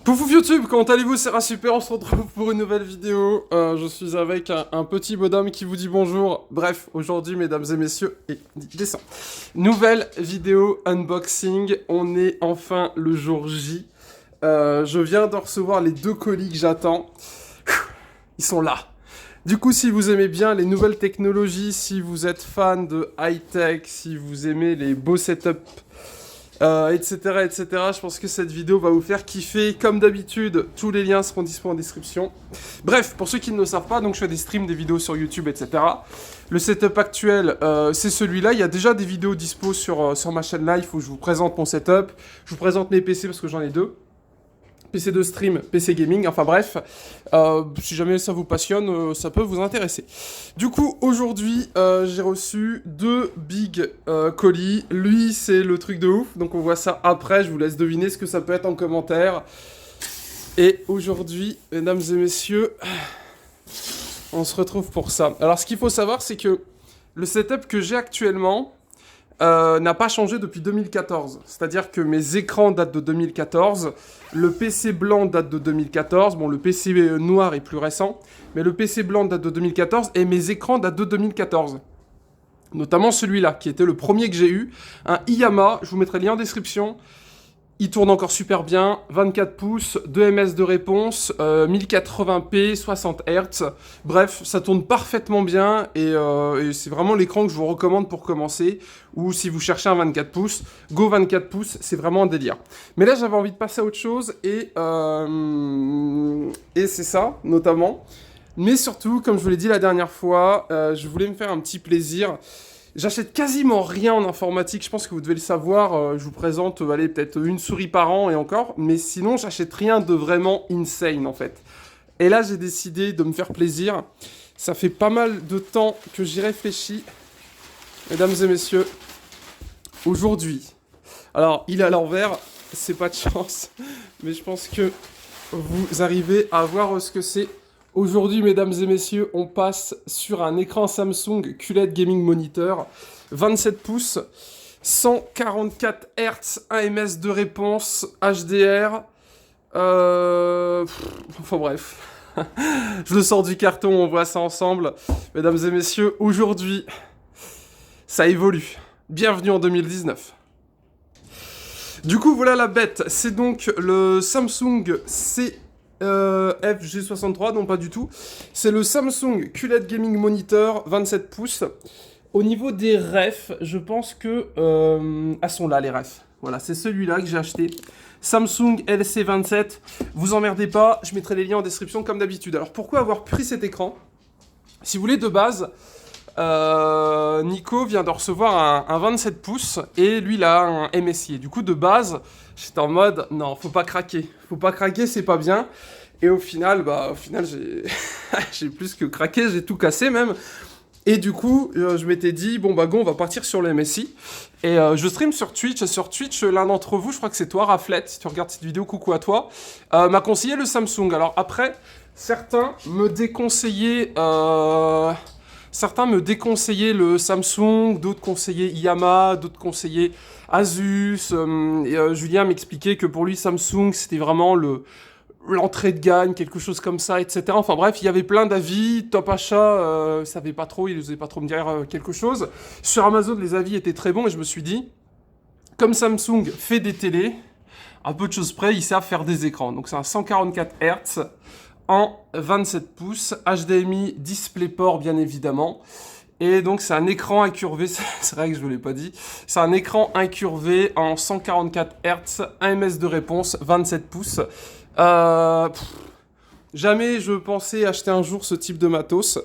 Pouf YouTube, comment allez-vous? C'est super, on se retrouve pour une nouvelle vidéo. Je suis avec un petit bonhomme qui vous dit bonjour. Bref, aujourd'hui, mesdames et messieurs, et descend. Nouvelle vidéo unboxing, on est enfin le jour J. Je viens de recevoir les 2 colis que j'attends. Ils sont là. Du coup, si vous aimez bien les nouvelles technologies, si vous êtes fan de high-tech, si vous aimez les beaux setups, etc., etc. Je pense que cette vidéo va vous faire kiffer. Comme d'habitude, tous les liens seront disponibles en description. Bref, pour ceux qui ne le savent pas, donc je fais des streams, des vidéos sur YouTube, etc. Le setup actuel, c'est celui-là. Il y a déjà des vidéos dispo sur ma chaîne live où je vous présente mon setup. Je vous présente mes PC parce que j'en ai 2. PC de stream, PC gaming, enfin bref, si jamais ça vous passionne, ça peut vous intéresser. Du coup, aujourd'hui, j'ai reçu 2 big colis. Lui, c'est le truc de ouf, donc on voit ça après, je vous laisse deviner ce que ça peut être en commentaire. Et aujourd'hui, mesdames et messieurs, on se retrouve pour ça. Alors, ce qu'il faut savoir, c'est que le setup que j'ai actuellement n'a pas changé depuis 2014. C'est-à-dire que mes écrans datent de 2014, le PC blanc date de 2014, bon le PC noir est plus récent, mais le PC blanc date de 2014 et mes écrans datent de 2014. Notamment celui-là, qui était le premier que j'ai eu, un Iyama, je vous mettrai le lien en description. Il tourne encore super bien, 24 pouces, 2 ms de réponse, 1080p, 60 Hz. Bref, ça tourne parfaitement bien et c'est vraiment l'écran que je vous recommande pour commencer. Ou si vous cherchez un 24 pouces, go 24 pouces, c'est vraiment un délire. Mais là, j'avais envie de passer à autre chose et c'est ça, notamment. Mais surtout, comme je vous l'ai dit la dernière fois, je voulais me faire un petit plaisir. J'achète quasiment rien en informatique, je pense que vous devez le savoir, je vous présente, allez, peut-être une souris par an et encore, mais sinon j'achète rien de vraiment insane en fait. Et là j'ai décidé de me faire plaisir, ça fait pas mal de temps que j'y réfléchis, mesdames et messieurs, aujourd'hui. Alors il est à l'envers, c'est pas de chance, mais je pense que vous arrivez à voir ce que c'est. Aujourd'hui, mesdames et messieurs, on passe sur un écran Samsung QLED Gaming Monitor, 27 pouces, 144 Hz, 1 ms de réponse, HDR, enfin bref, je le sors du carton, on voit ça ensemble. Mesdames et messieurs, aujourd'hui, ça évolue. Bienvenue en 2019. Du coup, voilà la bête, c'est donc le Samsung FG63, non pas du tout. C'est le Samsung QLED Gaming Monitor 27 pouces. Au niveau des refs, je pense que... elles sont là les refs. Voilà, c'est celui-là que j'ai acheté. Samsung LC27. Vous emmerdez pas, je mettrai les liens en description comme d'habitude. Alors pourquoi avoir pris cet écran? Si vous voulez, de base, Nico vient de recevoir un 27 pouces et lui il a un MSI. Et du coup, de base, j'étais en mode non, faut pas craquer. Faut pas craquer, c'est pas bien. Et au final, j'ai j'ai plus que craqué, j'ai tout cassé même. Et du coup, je m'étais dit, bon bah go, on va partir sur le MSI. Et je stream sur Twitch. Sur Twitch, l'un d'entre vous, je crois que c'est toi, Raflet, si tu regardes cette vidéo, coucou à toi, m'a conseillé le Samsung. Alors après, certains me déconseillaient le Samsung, d'autres conseillaient Iyama, d'autres conseillaient Asus. Julien m'expliquait que pour lui, Samsung, c'était vraiment l'entrée de gamme, quelque chose comme ça, etc. Enfin bref, il y avait plein d'avis. Top Achat, savait pas trop, il n'osait pas trop me dire quelque chose. Sur Amazon, les avis étaient très bons et je me suis dit, comme Samsung fait des télés, à peu de choses près, ils savent faire des écrans. Donc c'est un 144 Hz en 27 pouces, HDMI, DisplayPort bien évidemment. Et donc c'est un écran incurvé, c'est vrai que je ne vous l'ai pas dit, c'est un écran incurvé en 144 Hz, 1 ms de réponse, 27 pouces. Jamais je pensais acheter un jour ce type de matos.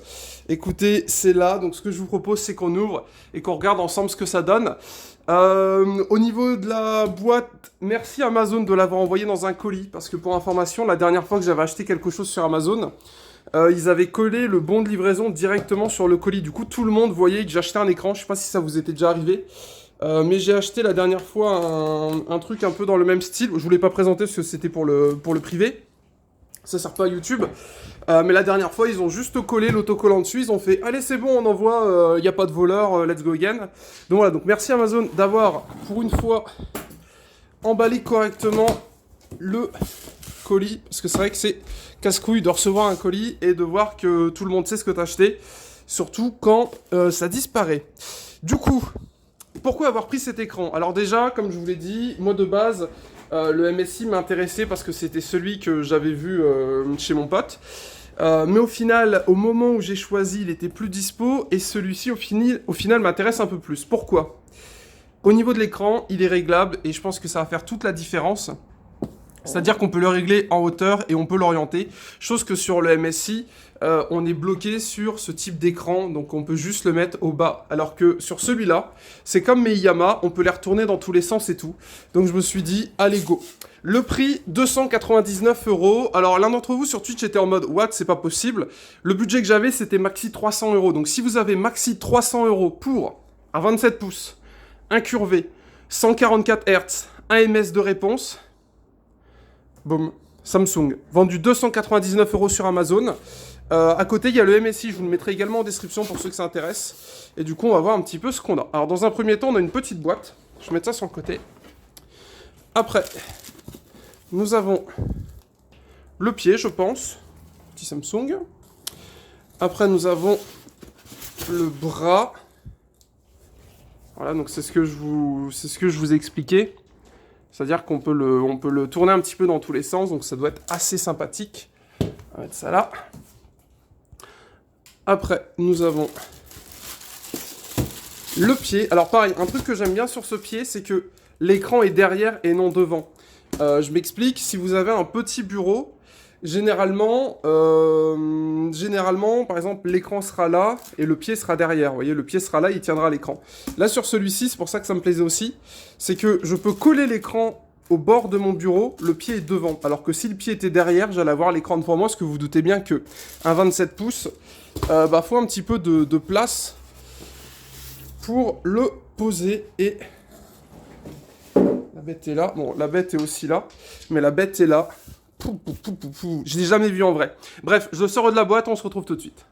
Écoutez, c'est là, donc ce que je vous propose c'est qu'on ouvre et qu'on regarde ensemble ce que ça donne. Au niveau de la boîte, merci Amazon de l'avoir envoyé dans un colis, parce que pour information, la dernière fois que j'avais acheté quelque chose sur Amazon, ils avaient collé le bon de livraison directement sur le colis. Du coup, tout le monde voyait que j'achetais un écran. Je sais pas si ça vous était déjà arrivé. Mais j'ai acheté la dernière fois un truc un peu dans le même style. Je voulais pas présenter parce que c'était pour le privé. Ça sert pas à YouTube. Mais la dernière fois, ils ont juste collé l'autocollant dessus. Ils ont fait, allez, c'est bon, on envoie. Il n'y a pas de voleur, let's go again. Donc voilà, donc merci Amazon d'avoir, pour une fois, emballé correctement le colis, parce que c'est vrai que c'est casse-couille de recevoir un colis et de voir que tout le monde sait ce que t'as acheté, surtout quand ça disparaît. Du coup, pourquoi avoir pris cet écran? Alors déjà, comme je vous l'ai dit, moi de base, le MSI m'intéressait parce que c'était celui que j'avais vu chez mon pote. Mais au final, au moment où j'ai choisi, il était plus dispo, et celui-ci, au final, m'intéresse un peu plus. Pourquoi? Au niveau de l'écran, il est réglable, et je pense que ça va faire toute la différence. C'est-à-dire qu'on peut le régler en hauteur, et on peut l'orienter. Chose que sur le MSI, on est bloqué sur ce type d'écran, donc on peut juste le mettre au bas. Alors que sur celui-là, c'est comme mes Yamaha, on peut les retourner dans tous les sens et tout. Donc je me suis dit, allez go. Le prix, 299 €. Alors l'un d'entre vous sur Twitch était en mode « What, c'est pas possible ». Le budget que j'avais, c'était maxi 300 €. Donc si vous avez maxi 300 € pour un 27 pouces, incurvé, 144 Hz, un ms de réponse, boum, Samsung. Vendu 299 € sur Amazon. À côté, il y a le MSI, je vous le mettrai également en description pour ceux que ça intéresse. Et du coup, on va voir un petit peu ce qu'on a. Alors dans un premier temps, on a une petite boîte. Je vais mettre ça sur le côté. Après... nous avons le pied, je pense, petit Samsung. Après, nous avons le bras. Voilà, donc c'est ce que je vous ai expliqué. C'est-à-dire qu'on peut le tourner un petit peu dans tous les sens, donc ça doit être assez sympathique. On va mettre ça là. Après, nous avons le pied. Alors pareil, un truc que j'aime bien sur ce pied, c'est que l'écran est derrière et non devant. Je m'explique, si vous avez un petit bureau, généralement, par exemple, l'écran sera là et le pied sera derrière. Vous voyez, le pied sera là, il tiendra l'écran. Là, sur celui-ci, c'est pour ça que ça me plaisait aussi, c'est que je peux coller l'écran au bord de mon bureau, le pied est devant. Alors que si le pied était derrière, j'allais avoir l'écran devant moi, parce que vous doutez bien que un 27 pouces, faut un petit peu de place pour le poser et... la bête est là. Bon, la bête est aussi là. Mais la bête est là. Je l'ai jamais vu en vrai. Bref, je le sors de la boîte, on se retrouve tout de suite.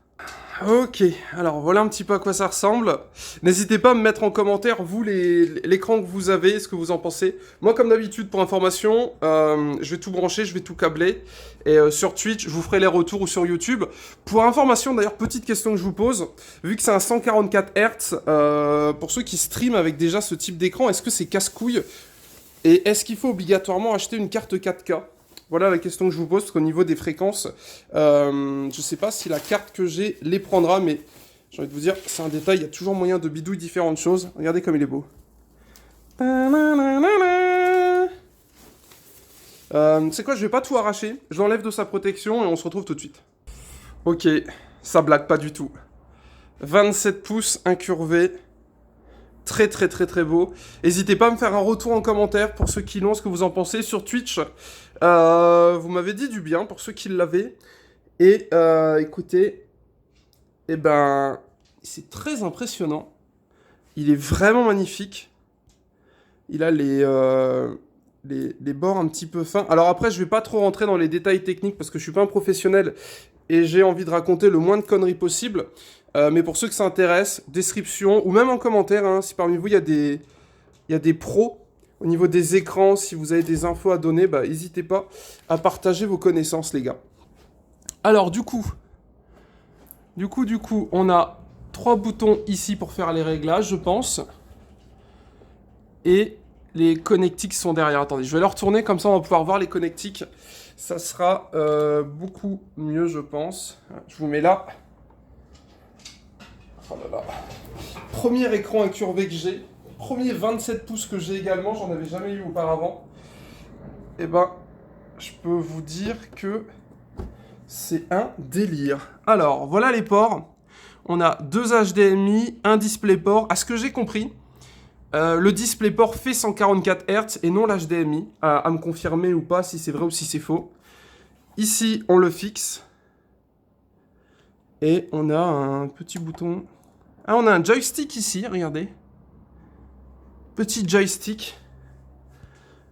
Ok, alors voilà un petit peu à quoi ça ressemble. N'hésitez pas à me mettre en commentaire, vous, l'écran que vous avez, ce que vous en pensez. Moi, comme d'habitude, pour information, je vais tout brancher, je vais tout câbler. Et sur Twitch, je vous ferai les retours ou sur YouTube. Pour information, d'ailleurs, petite question que je vous pose. Vu que c'est un 144 Hz, pour ceux qui streament avec déjà ce type d'écran, est-ce que c'est casse-couille? Et est-ce qu'il faut obligatoirement acheter une carte 4K? Voilà la question que je vous pose, parce qu'au niveau des fréquences, je sais pas si la carte que j'ai les prendra, mais j'ai envie de vous dire, c'est un détail, il y a toujours moyen de bidouiller différentes choses. Regardez comme il est beau. C'est quoi, je vais pas tout arracher, je l'enlève de sa protection et on se retrouve tout de suite. Ok, ça blague pas du tout. 27 pouces incurvé. Très très très très beau. N'hésitez pas à me faire un retour en commentaire pour ceux qui l'ont, ce que vous en pensez sur Twitch. Vous m'avez dit du bien pour ceux qui l'avaient. Et écoutez, eh ben, c'est très impressionnant. Il est vraiment magnifique. Il a les bords un petit peu fins. Alors après, je vais pas trop rentrer dans les détails techniques parce que je suis pas un professionnel et j'ai envie de raconter le moins de conneries possible. Mais pour ceux que ça intéresse, description, ou même en commentaire, hein, si parmi vous il y a des pros au niveau des écrans, si vous avez des infos à donner, bah n'hésitez pas à partager vos connaissances, les gars. Alors du coup, on a 3 boutons ici pour faire les réglages, je pense. Et les connectiques sont derrière. Attendez, je vais leur retourner, comme ça on va pouvoir voir les connectiques. Ça sera beaucoup mieux, je pense. Je vous mets là. Oh là là. Premier écran incurvé que j'ai. Premier 27 pouces que j'ai également. J'en avais jamais eu auparavant. Et ben, je peux vous dire que c'est un délire. Alors, voilà les ports. On a 2 HDMI, un DisplayPort. À ce que j'ai compris, le DisplayPort fait 144 Hz et non l'HDMI. À me confirmer ou pas, si c'est vrai ou si c'est faux. Ici, on le fixe. Et on a un petit bouton... Ah, on a un joystick ici, regardez. Petit joystick.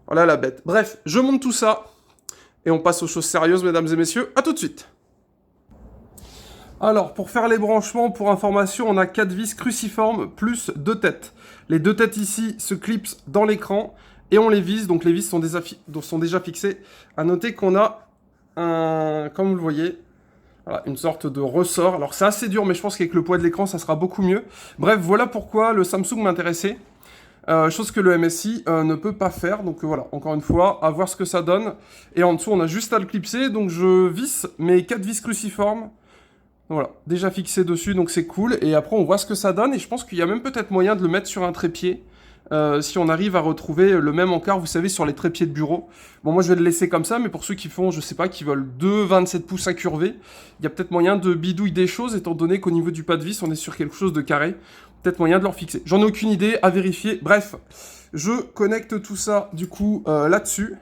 Voilà la bête. Bref, je monte tout ça. Et on passe aux choses sérieuses, mesdames et messieurs. À tout de suite. Alors, pour faire les branchements, pour information, on a 4 vis cruciformes plus 2 têtes. Les 2 têtes ici se clipsent dans l'écran. et on les visse, donc les vis sont déjà fixées. À noter qu'on a comme vous le voyez, voilà, une sorte de ressort. Alors c'est assez dur, mais je pense qu'avec le poids de l'écran, ça sera beaucoup mieux. Bref, voilà pourquoi le Samsung m'intéressait. Chose que le MSI ne peut pas faire. Donc voilà, encore une fois, à voir ce que ça donne. Et en dessous, on a juste à le clipser. Donc je visse mes 4 vis cruciformes. Voilà, déjà fixé dessus, donc c'est cool. Et après, on voit ce que ça donne. Et je pense qu'il y a même peut-être moyen de le mettre sur un trépied. Si on arrive à retrouver le même encart, vous savez, sur les trépieds de bureau. Bon, moi, je vais le laisser comme ça, mais pour ceux qui font, je sais pas, qui veulent 2,27 pouces incurvés, il y a peut-être moyen de bidouiller des choses, étant donné qu'au niveau du pas de vis, on est sur quelque chose de carré. Peut-être moyen de leur fixer. J'en ai aucune idée, à vérifier. Bref, je connecte tout ça, du coup, là-dessus.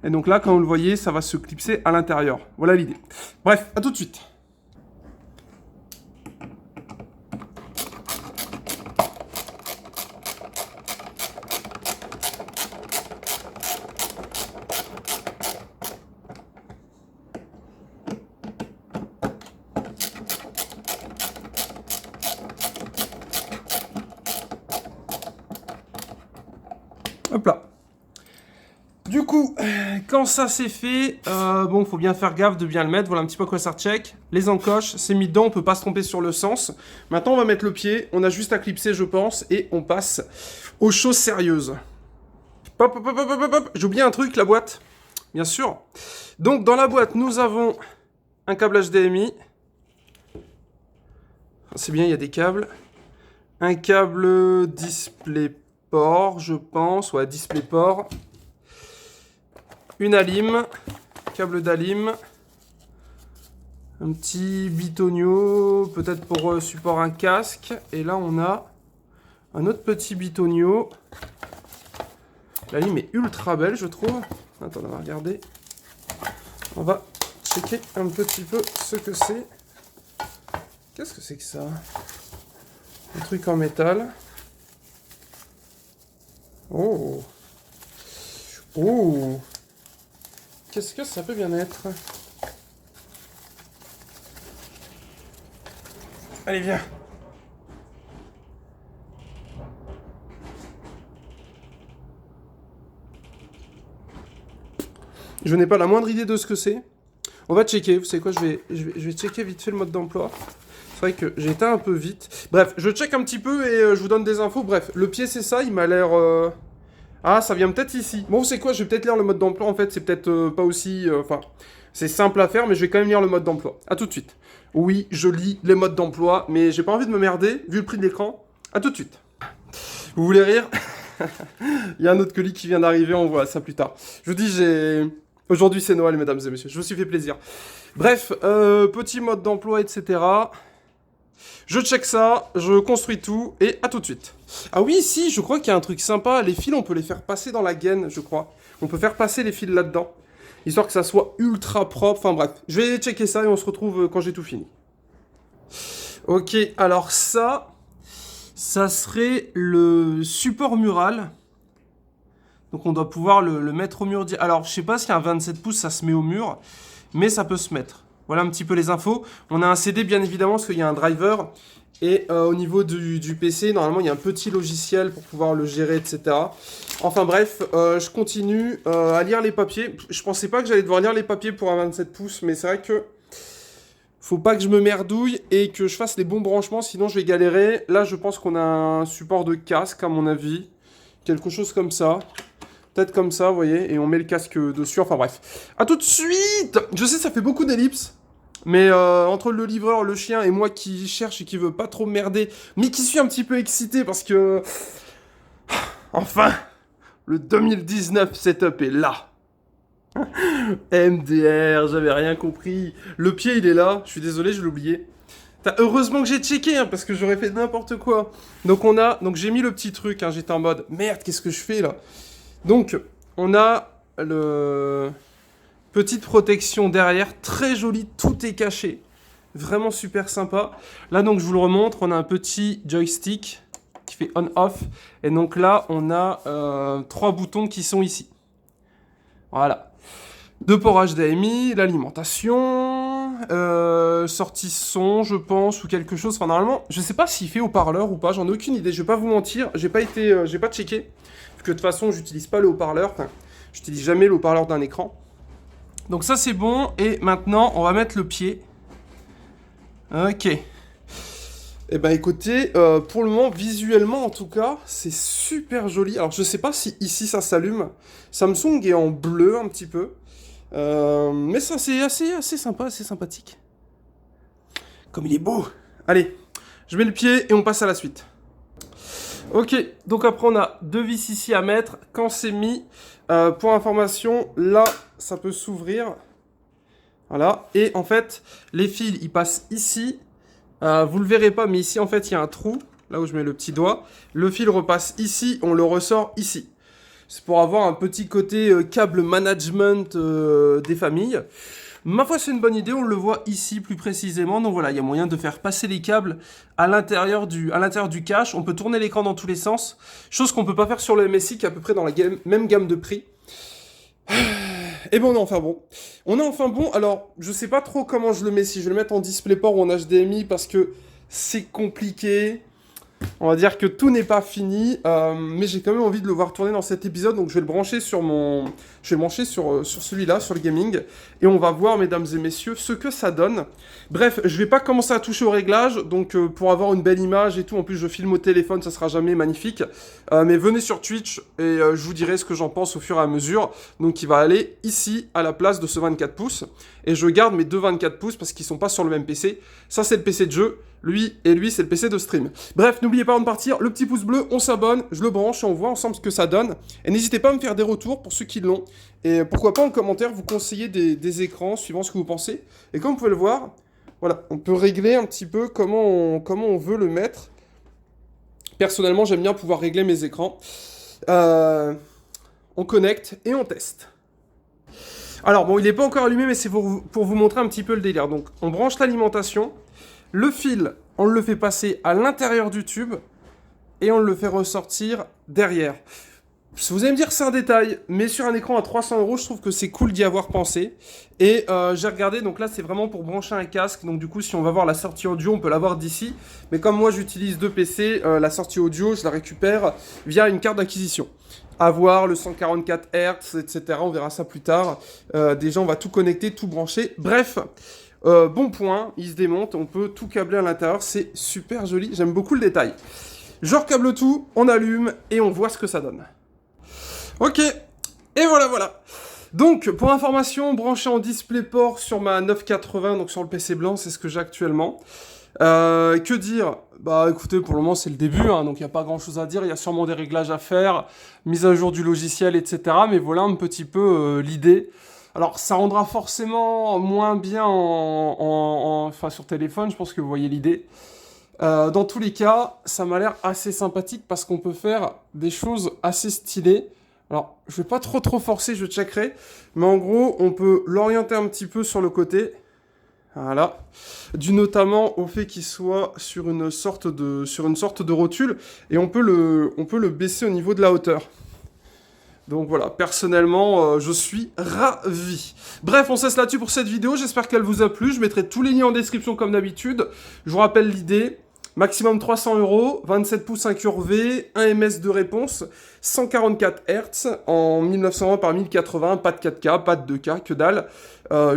Et donc là, comme vous le voyez, ça va se clipser à l'intérieur. Voilà l'idée. Bref, à tout de suite. Hop là. Du coup, quand ça c'est fait, bon, faut bien faire gaffe de bien le mettre. Voilà un petit peu à quoi ça recheck. Les encoches, c'est mis dedans, on peut pas se tromper sur le sens. Maintenant, on va mettre le pied. On a juste à clipser, je pense, et on passe aux choses sérieuses. Hop, hop, hop, hop, hop, hop. J'ai oublié un truc, la boîte. Bien sûr. Donc, dans la boîte, nous avons un câble HDMI. C'est bien, il y a des câbles. Un câble DisplayPort, je pense. Ouais, DisplayPort. Une alim, câble d'alim, un petit bitonio, peut-être pour support un casque. Et là, on a un autre petit bitonio. La lime est ultra belle, je trouve. Attends, on va regarder. On va checker un petit peu ce que c'est. Qu'est-ce que c'est que ça? Un truc en métal. Oh. Oh. Qu'est-ce que ça peut bien être? Allez, viens. Je n'ai pas la moindre idée de ce que c'est. On va checker. Vous savez quoi, je vais checker vite fait le mode d'emploi. C'est vrai que j'ai été un peu vite. Bref, je check un petit peu et je vous donne des infos. Bref, le pied c'est ça, il m'a l'air... Ah, ça vient peut-être ici. Bon, c'est quoi? Je vais peut-être lire le mode d'emploi. En fait, c'est peut-être pas aussi... Enfin, c'est simple à faire, mais je vais quand même lire le mode d'emploi. A tout de suite. Oui, je lis les modes d'emploi, mais j'ai pas envie de me merder, vu le prix de l'écran. A tout de suite. Vous voulez rire? Il y a un autre colis qui vient d'arriver, on voit ça plus tard. Je vous dis, j'ai... Aujourd'hui, c'est Noël, mesdames et messieurs. Je me suis fait plaisir. Bref, petit mode d'emploi, etc. Je check ça, je construis tout, et à tout de suite. Ah oui, si, je crois qu'il y a un truc sympa. Les fils, on peut les faire passer dans la gaine, je crois. On peut faire passer les fils là-dedans, histoire que ça soit ultra propre. Enfin bref, je vais checker ça et on se retrouve quand j'ai tout fini. Ok, alors ça serait le support mural. Donc on doit pouvoir le mettre au mur. Alors je sais pas si un 27 pouces ça se met au mur, mais ça peut se mettre. Voilà un petit peu les infos. On a un CD bien évidemment parce qu'il y a un driver. Et au niveau du PC, normalement il y a un petit logiciel pour pouvoir le gérer, etc. Enfin bref, je continue à lire les papiers. Je pensais pas que j'allais devoir lire les papiers pour un 27 pouces, mais c'est vrai que faut pas que je me merdouille et que je fasse les bons branchements, sinon je vais galérer. Là je pense qu'on a un support de casque à mon avis. Quelque chose comme ça. Peut-être comme ça, vous voyez, et on met le casque dessus, enfin bref. A tout de suite! Je sais, ça fait beaucoup d'ellipses, mais entre le livreur, le chien et moi qui cherche et qui veut pas trop merder, mais qui suis un petit peu excité parce que... Enfin, le 2019 setup est là. MDR, j'avais rien compris. Le pied, il est là, je suis désolé, je l'ai oublié. Heureusement que j'ai checké, hein, parce que j'aurais fait n'importe quoi. Donc j'ai mis le petit truc, hein, j'étais en mode, merde, qu'est-ce que je fais là? Donc, on a le petite protection derrière, très jolie, tout est caché. Vraiment super sympa. Là, donc, je vous le remontre, on a un petit joystick qui fait on-off. Et donc là, on a 3 boutons qui sont ici. Voilà. 2 ports HDMI, l'alimentation, sortie son, je pense, ou quelque chose. Enfin, normalement, je sais pas s'il fait haut-parleur ou pas, j'en ai aucune idée. Je vais pas vous mentir, j'ai pas checké. que de toute façon, j'utilise pas le haut-parleur. Enfin, j'utilise jamais le haut-parleur d'un écran. Donc ça, c'est bon. Et maintenant, on va mettre le pied. Ok. Eh ben écoutez, pour le moment, visuellement en tout cas, c'est super joli. Alors je sais pas si ici ça s'allume. Samsung est en bleu un petit peu. Mais ça c'est assez sympa, assez sympathique. Comme il est beau. Allez, je mets le pied et on passe à la suite. Ok, donc après on a 2 vis ici à mettre. Quand c'est mis, pour information, là ça peut s'ouvrir. Voilà, et en fait, les fils ils passent ici. Vous le verrez pas, mais ici en fait il y a un trou, là où je mets le petit doigt. Le fil repasse ici, on le ressort ici. C'est pour avoir un petit côté câble management des familles. Ma foi c'est une bonne idée, on le voit ici plus précisément. Donc voilà, il y a moyen de faire passer les câbles à l'intérieur du cache. On peut tourner l'écran dans tous les sens, chose qu'on peut pas faire sur le MSI qui est à peu près dans la même gamme de prix. Et bon, on est enfin bon. Alors, je sais pas trop comment je le mets, si je vais le mettre en DisplayPort ou en HDMI, parce que c'est compliqué. On va dire que tout n'est pas fini, mais j'ai quand même envie de le voir tourner dans cet épisode, donc je vais le brancher sur sur celui-là, sur le gaming, et on va voir, mesdames et messieurs, ce que ça donne. Bref, je vais pas commencer à toucher aux réglages, donc pour avoir une belle image et tout, en plus je filme au téléphone, ça sera jamais magnifique, mais venez sur Twitch, et je vous dirai ce que j'en pense au fur et à mesure. Donc il va aller ici, à la place de ce 24 pouces, et je garde mes deux 24 pouces, parce qu'ils sont pas sur le même PC. Ça c'est le PC de jeu, lui, c'est le PC de stream. Bref, n'oubliez pas avant de partir, le petit pouce bleu, on s'abonne, je le branche et on voit ensemble ce que ça donne. Et n'hésitez pas à me faire des retours pour ceux qui l'ont. Et pourquoi pas en commentaire vous conseiller des écrans suivant ce que vous pensez. Et comme vous pouvez le voir, voilà, on peut régler un petit peu comment on veut le mettre. Personnellement, j'aime bien pouvoir régler mes écrans. On connecte et on teste. Alors bon, il n'est pas encore allumé, mais c'est pour vous montrer un petit peu le délire. Donc, on branche l'alimentation. Le fil, on le fait passer à l'intérieur du tube et on le fait ressortir derrière. Vous allez me dire que c'est un détail, mais sur un écran à 300 €, je trouve que c'est cool d'y avoir pensé. Et j'ai regardé, donc là c'est vraiment pour brancher un casque, donc du coup si on va voir la sortie audio, on peut l'avoir d'ici. Mais comme moi j'utilise deux PC, la sortie audio, je la récupère via une carte d'acquisition. Avoir le 144 Hz, etc. On verra ça plus tard. Déjà on va tout connecter, tout brancher. Bref. Bon point, il se démonte, on peut tout câbler à l'intérieur, c'est super joli, j'aime beaucoup le détail. Je recâble tout, on allume et on voit ce que ça donne. Ok, et voilà. Donc, pour information, branché en DisplayPort sur ma 980, donc sur le PC blanc, c'est ce que j'ai actuellement. Que dire? Bah écoutez, pour le moment c'est le début, hein, donc il n'y a pas grand chose à dire, il y a sûrement des réglages à faire, mise à jour du logiciel, etc. Mais voilà un petit peu l'idée. Alors, ça rendra forcément moins bien enfin, sur téléphone, je pense que vous voyez l'idée. Dans tous les cas, ça m'a l'air assez sympathique parce qu'on peut faire des choses assez stylées. Alors, je vais pas trop forcer, je checkerai. Mais en gros, on peut l'orienter un petit peu sur le côté. Voilà. Dû notamment au fait qu'il soit sur une sorte de rotule. Et on peut le baisser au niveau de la hauteur. Donc voilà, personnellement, je suis ravi. Bref, on cesse là-dessus pour cette vidéo. J'espère qu'elle vous a plu. Je mettrai tous les liens en description comme d'habitude. Je vous rappelle l'idée. Maximum 300 €, 27 pouces incurvé, 1 ms de réponse, 144 Hz en 1920 par 1080, pas de 4K, pas de 2K, que dalle.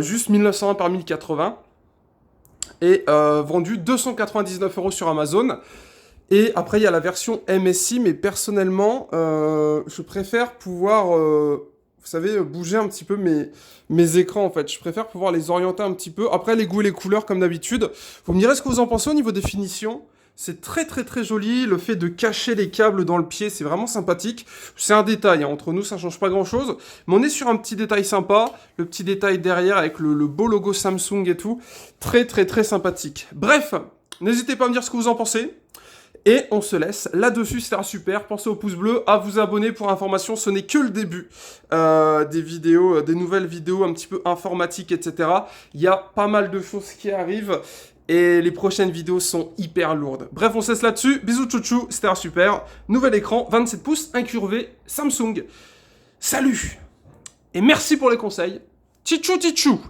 Juste 1920 par 1080. Et vendu 299 € sur Amazon. Et après, il y a la version MSI, mais personnellement, je préfère pouvoir, vous savez, bouger un petit peu mes écrans, en fait. Je préfère pouvoir les orienter un petit peu. Après, les goûts et les couleurs, comme d'habitude. Vous me direz ce que vous en pensez au niveau des finitions. C'est très joli. Le fait de cacher les câbles dans le pied, c'est vraiment sympathique. C'est un détail, hein. Entre nous, ça change pas grand-chose. Mais on est sur un petit détail sympa. Le petit détail derrière avec le beau logo Samsung et tout. Très sympathique. Bref, n'hésitez pas à me dire ce que vous en pensez. Et on se laisse là-dessus, c'était super. Pensez au pouce bleu, à vous abonner pour information. Ce n'est que le début des vidéos, des nouvelles vidéos un petit peu informatiques, etc. Il y a pas mal de choses qui arrivent. Et les prochaines vidéos sont hyper lourdes. Bref, on se laisse là-dessus. Bisous chouchou, c'était super. Nouvel écran, 27 pouces, incurvé, Samsung. Salut! Et merci pour les conseils. Tchitchou tchitchou!